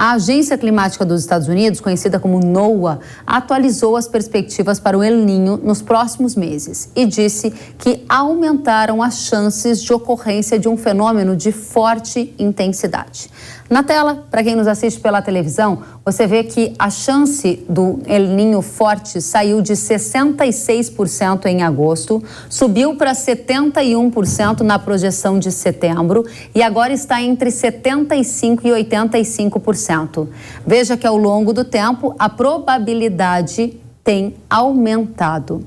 A Agência Climática dos Estados Unidos, conhecida como NOAA, atualizou as perspectivas para o El Niño nos próximos meses e disse que aumentaram as chances de ocorrência de um fenômeno de forte intensidade. Na tela, para quem nos assiste pela televisão, você vê que a chance do El Niño forte saiu de 66% em agosto, subiu para 71% na projeção de setembro e agora está entre 75% e 85%. Veja que ao longo do tempo a probabilidade tem aumentado.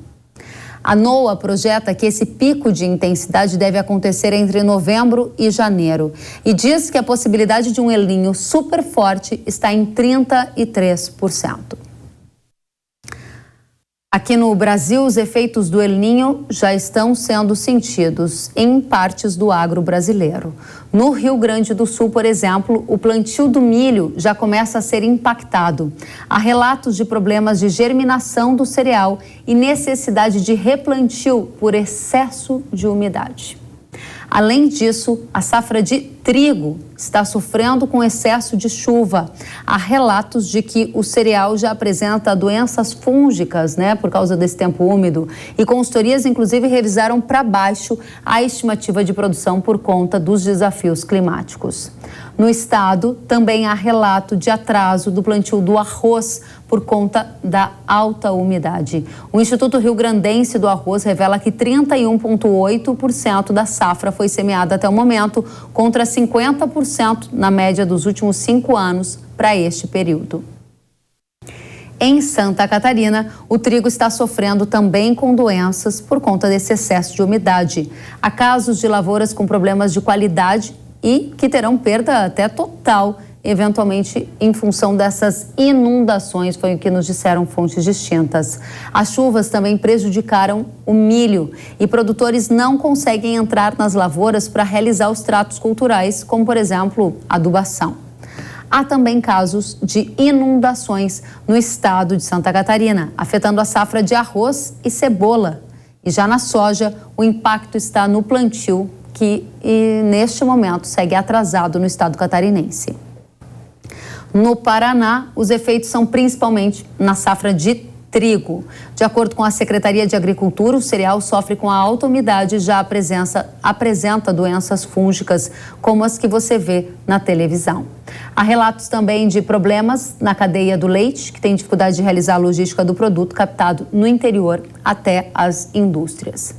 A NOAA projeta que esse pico de intensidade deve acontecer entre novembro e janeiro e diz que a possibilidade de um El Niño super forte está em 33%. Aqui no Brasil, os efeitos do El Niño já estão sendo sentidos em partes do agro brasileiro. No Rio Grande do Sul, por exemplo, o plantio do milho já começa a ser impactado. Há relatos de problemas de germinação do cereal e necessidade de replantio por excesso de umidade. Além disso, a safra de trigo está sofrendo com excesso de chuva. Há relatos de que o cereal já apresenta doenças fúngicas, por causa desse tempo úmido. E consultorias, inclusive, revisaram para baixo a estimativa de produção por conta dos desafios climáticos. No estado, também há relato de atraso do plantio do arroz por conta da alta umidade. O Instituto Rio-Grandense do Arroz revela que 31,8% da safra foi semeada até o momento, contra 50% na média dos últimos 5 anos para este período. Em Santa Catarina, o trigo está sofrendo também com doenças por conta desse excesso de umidade. Há casos de lavouras com problemas de qualidade e que terão perda até total, eventualmente em função dessas inundações, foi o que nos disseram fontes distintas. As chuvas também prejudicaram o milho e produtores não conseguem entrar nas lavouras para realizar os tratos culturais, como, por exemplo, adubação. Há também casos de inundações no estado de Santa Catarina, afetando a safra de arroz e cebola. E já na soja, o impacto está no plantio, que neste momento segue atrasado no estado catarinense. No Paraná, os efeitos são principalmente na safra de trigo. De acordo com a Secretaria de Agricultura, o cereal sofre com a alta umidade e já apresenta doenças fúngicas, como as que você vê na televisão. Há relatos também de problemas na cadeia do leite, que tem dificuldade de realizar a logística do produto captado no interior até as indústrias.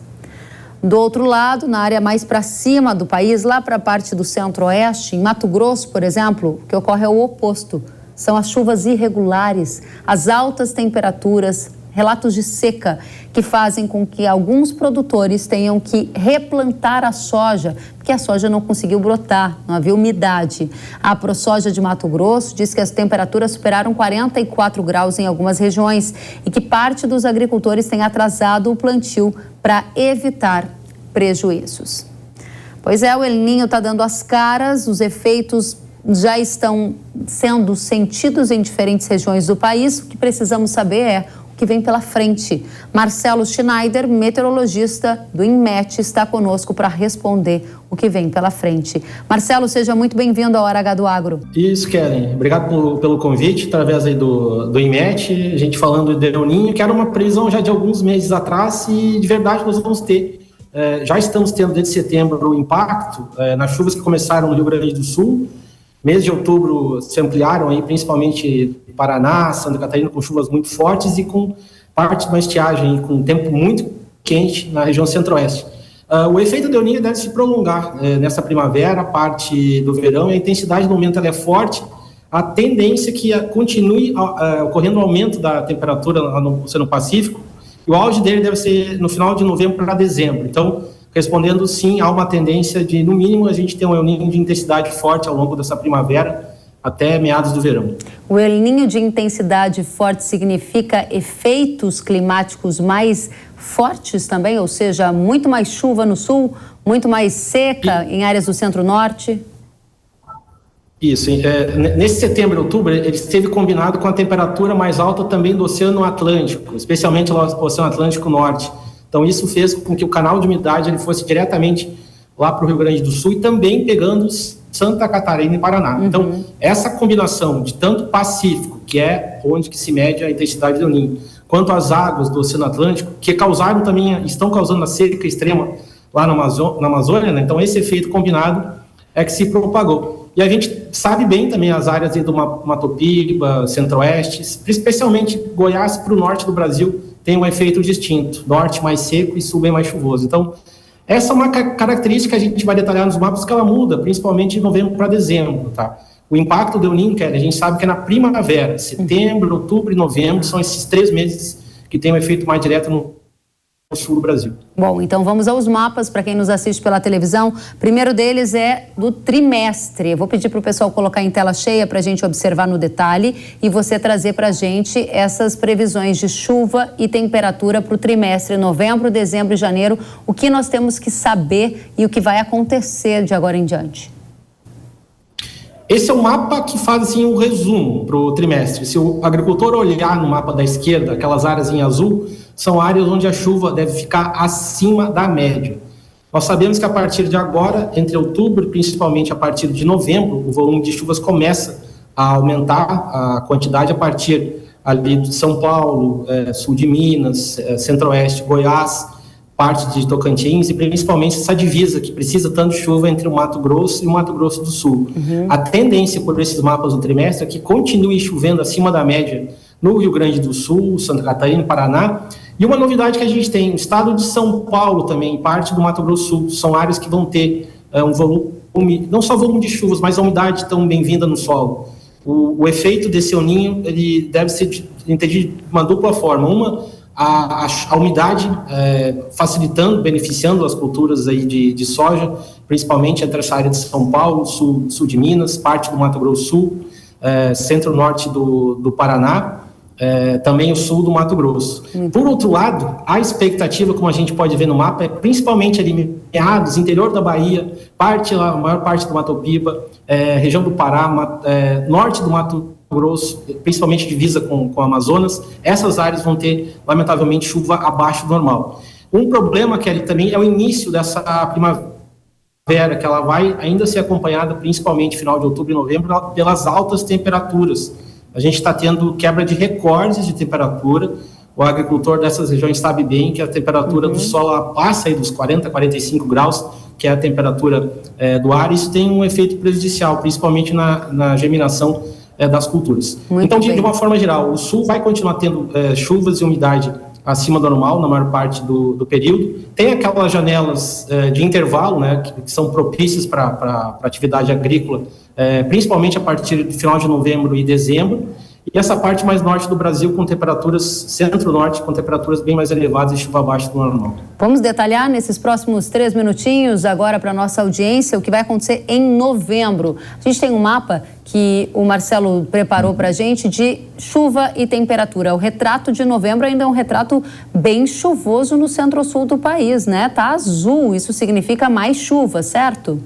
Do outro lado, na área mais para cima do país, lá para a parte do centro-oeste, em Mato Grosso, por exemplo, o que ocorre é o oposto. São as chuvas irregulares, as altas temperaturas, relatos de seca, que fazem com que alguns produtores tenham que replantar a soja, porque a soja não conseguiu brotar, não havia umidade. A ProSoja de Mato Grosso diz que as temperaturas superaram 44 graus em algumas regiões e que parte dos agricultores tem atrasado o plantio para evitar prejuízos. Pois é, o El Niño está dando as caras, os efeitos já estão sendo sentidos em diferentes regiões do país. O que precisamos saber é o que vem pela frente. Marcelo Schneider, meteorologista do INMET, está conosco para responder o que vem pela frente. Marcelo, seja muito bem-vindo à Hora H do Agro. Isso, Kellen. Obrigado pelo convite, através aí do INMET, a gente falando de El Niño, que era uma previsão já de alguns meses atrás e, de verdade, nós vamos ter, já estamos tendo desde setembro o impacto nas chuvas que começaram no Rio Grande do Sul. Mês de outubro se ampliaram aí, principalmente Paraná, Santa Catarina, com chuvas muito fortes e com parte de uma estiagem, com tempo muito quente na região centro-oeste. O efeito do El Niño deve se prolongar nessa primavera, parte do verão, e a intensidade no momento ela é forte. A tendência é que continue ocorrendo um aumento da temperatura no Oceano Pacífico, e o auge dele deve ser no final de novembro para dezembro. Então, respondendo sim, há uma tendência de, no mínimo, a gente ter um El Niño de intensidade forte ao longo dessa primavera até meados do verão. O El Niño de intensidade forte significa efeitos climáticos mais fortes também, ou seja, muito mais chuva no sul, muito mais seca em áreas do centro-norte? Isso. Nesse setembro e outubro, ele esteve combinado com a temperatura mais alta também do Oceano Atlântico, especialmente o Oceano Atlântico Norte. Então, isso fez com que o canal de umidade ele fosse diretamente lá para o Rio Grande do Sul e também pegando Santa Catarina e Paraná. Então, essa combinação de tanto Pacífico, que é onde que se mede a intensidade do Ninho, quanto as águas do Oceano Atlântico, que causaram também, estão causando a seca extrema lá na Amazônia, né? Então esse efeito combinado é que se propagou. E a gente sabe bem também as áreas do Mato Piba, Centro-Oeste, especialmente Goiás para o norte do Brasil, tem um efeito distinto, norte mais seco e sul bem mais chuvoso. Então, essa é uma característica que a gente vai detalhar nos mapas, que ela muda, principalmente de novembro para dezembro, tá? O impacto do El Niño, a gente sabe que é na primavera, setembro, outubro e novembro, são esses 3 meses que tem um efeito mais direto no sul do Brasil. Bom, então vamos aos mapas para quem nos assiste pela televisão. O primeiro deles é do trimestre. Eu vou pedir para o pessoal colocar em tela cheia para a gente observar no detalhe e você trazer para a gente essas previsões de chuva e temperatura para o trimestre, novembro, dezembro e janeiro. O que nós temos que saber e o que vai acontecer de agora em diante? Esse é o mapa que faz assim, um resumo para o trimestre. Se o agricultor olhar no mapa da esquerda, aquelas áreas em azul, são áreas onde a chuva deve ficar acima da média. Nós sabemos que a partir de agora, entre outubro, principalmente a partir de novembro, o volume de chuvas começa a aumentar a quantidade a partir ali de São Paulo, sul de Minas, Centro-Oeste, Goiás, parte de Tocantins e principalmente essa divisa que precisa tanto de chuva entre o Mato Grosso e o Mato Grosso do Sul. A tendência por esses mapas do trimestre é que continue chovendo acima da média no Rio Grande do Sul, Santa Catarina e Paraná. E uma novidade que a gente tem, o estado de São Paulo também, parte do Mato Grosso do Sul, são áreas que vão ter um volume, não só volume de chuvas, mas a umidade tão bem-vinda no solo. O efeito desse El Niño, ele deve ser entendido de uma dupla forma. Uma, a umidade facilitando, beneficiando as culturas aí de soja, principalmente entre essa área de São Paulo, sul de Minas, parte do Mato Grosso do Sul, centro-norte do Paraná, também o sul do Mato Grosso. Por outro lado, a expectativa, como a gente pode ver no mapa, é principalmente ali meados, interior da Bahia, a maior parte do Mato Piba, região do Pará, norte do Mato Grosso, principalmente divisa com o Amazonas. Essas áreas vão ter, lamentavelmente, chuva abaixo do normal. Um problema, Kelly, também é o início dessa primavera, que ela vai ainda ser acompanhada, principalmente final de outubro e novembro, pelas altas temperaturas. A gente está tendo quebra de recordes de temperatura. O agricultor dessas regiões sabe bem que a temperatura do solo passa aí dos 40, 45 graus, que é a temperatura do ar. Isso tem um efeito prejudicial, principalmente na germinação das culturas. Então, de uma forma geral, o sul vai continuar tendo chuvas e umidade acima do normal, na maior parte do período. Tem aquelas janelas de intervalo, né, que são propícias para atividade agrícola, principalmente a partir do final de novembro e dezembro. E essa parte mais norte do Brasil com temperaturas, centro-norte, com temperaturas bem mais elevadas e chuva abaixo do normal. Vamos detalhar nesses próximos 3 minutinhos agora para a nossa audiência o que vai acontecer em novembro. A gente tem um mapa que o Marcelo preparou para a gente de chuva e temperatura. O retrato de novembro ainda é um retrato bem chuvoso no centro-sul do país, né? Tá azul, isso significa mais chuva, certo?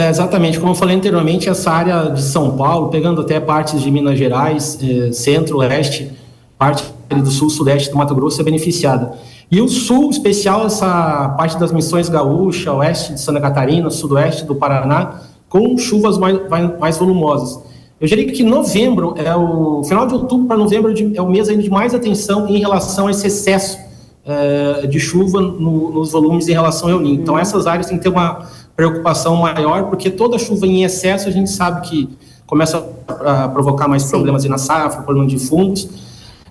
Exatamente, como eu falei anteriormente, essa área de São Paulo, pegando até partes de Minas Gerais, centro-oeste, parte do sul-sudeste do Mato Grosso é beneficiada. E o sul, especial, essa parte das Missões Gaúcha, oeste de Santa Catarina, sudoeste do Paraná, com chuvas mais volumosas. Eu diria que novembro, o final de outubro para novembro é o mês ainda de mais atenção em relação a esse excesso de chuva nos volumes em relação ao El Niño. Então essas áreas têm que ter uma preocupação maior, porque toda chuva em excesso a gente sabe que começa a provocar mais problemas na safra, problema de fungos.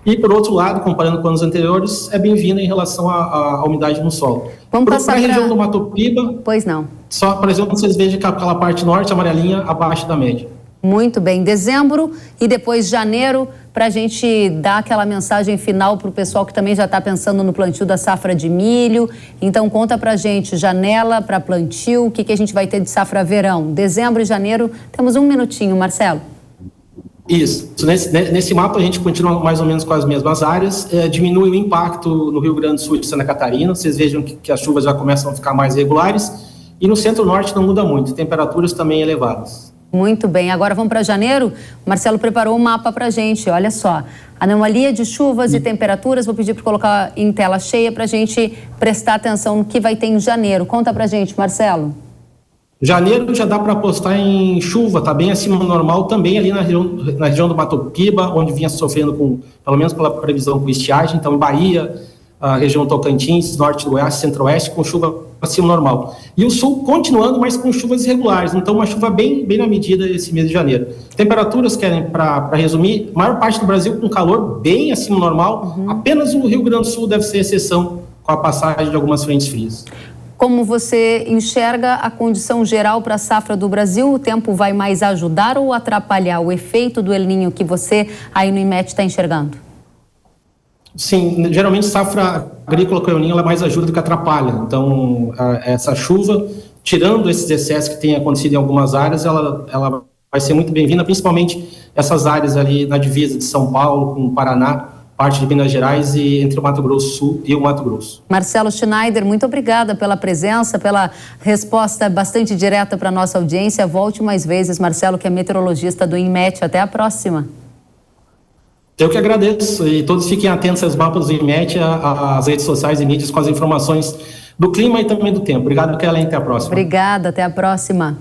E, por outro lado, comparando com anos anteriores, é bem-vinda em relação à umidade no solo. Vamos passar para a região do Mato Piba, pois não. Só, por exemplo, vocês vejam que aquela parte norte, amarelinha, abaixo da média. Muito bem. Dezembro e depois janeiro, para a gente dar aquela mensagem final para o pessoal que também já está pensando no plantio da safra de milho. Então, conta para a gente, janela para plantio, o que a gente vai ter de safra verão. Dezembro e janeiro, temos 1 minutinho, Marcelo. Isso. Nesse mapa a gente continua mais ou menos com as mesmas áreas, diminui o impacto no Rio Grande do Sul e Santa Catarina, vocês vejam que as chuvas já começam a ficar mais regulares, e no centro-norte não muda muito, temperaturas também elevadas. Muito bem, agora vamos para janeiro. O Marcelo preparou um mapa para a gente, olha só. Anomalia de chuvas e temperaturas, vou pedir para colocar em tela cheia para a gente prestar atenção no que vai ter em janeiro. Conta para a gente, Marcelo. Janeiro já dá para apostar em chuva, está bem acima do normal, também ali na região do Mato Piba, onde vinha sofrendo pelo menos pela previsão, com estiagem. Então, em Bahia, a região Tocantins, norte do Goiás, centro-oeste, com chuva acima do normal. E o sul continuando, mas com chuvas irregulares. Então, uma chuva bem na medida esse mês de janeiro. Temperaturas, para resumir, maior parte do Brasil com calor bem acima do normal. Apenas o Rio Grande do Sul deve ser exceção com a passagem de algumas frentes frias. Como você enxerga a condição geral para a safra do Brasil? O tempo vai mais ajudar ou atrapalhar o efeito do El Niño que você aí no IMET está enxergando? Sim, geralmente safra agrícola com El Niño ela mais ajuda do que atrapalha. Então, essa chuva, tirando esses excessos que têm acontecido em algumas áreas, ela vai ser muito bem-vinda, principalmente essas áreas ali na divisa de São Paulo com o Paraná, parte de Minas Gerais e entre o Mato Grosso do Sul e o Mato Grosso. Marcelo Schneider, muito obrigada pela presença, pela resposta bastante direta para a nossa audiência. Volte mais vezes, Marcelo, que é meteorologista do INMET. Até a próxima. Eu que agradeço e todos fiquem atentos aos mapas do INMET, às redes sociais e mídias com as informações do clima e também do tempo. Obrigado, Kellen. Até a próxima. Obrigada, até a próxima.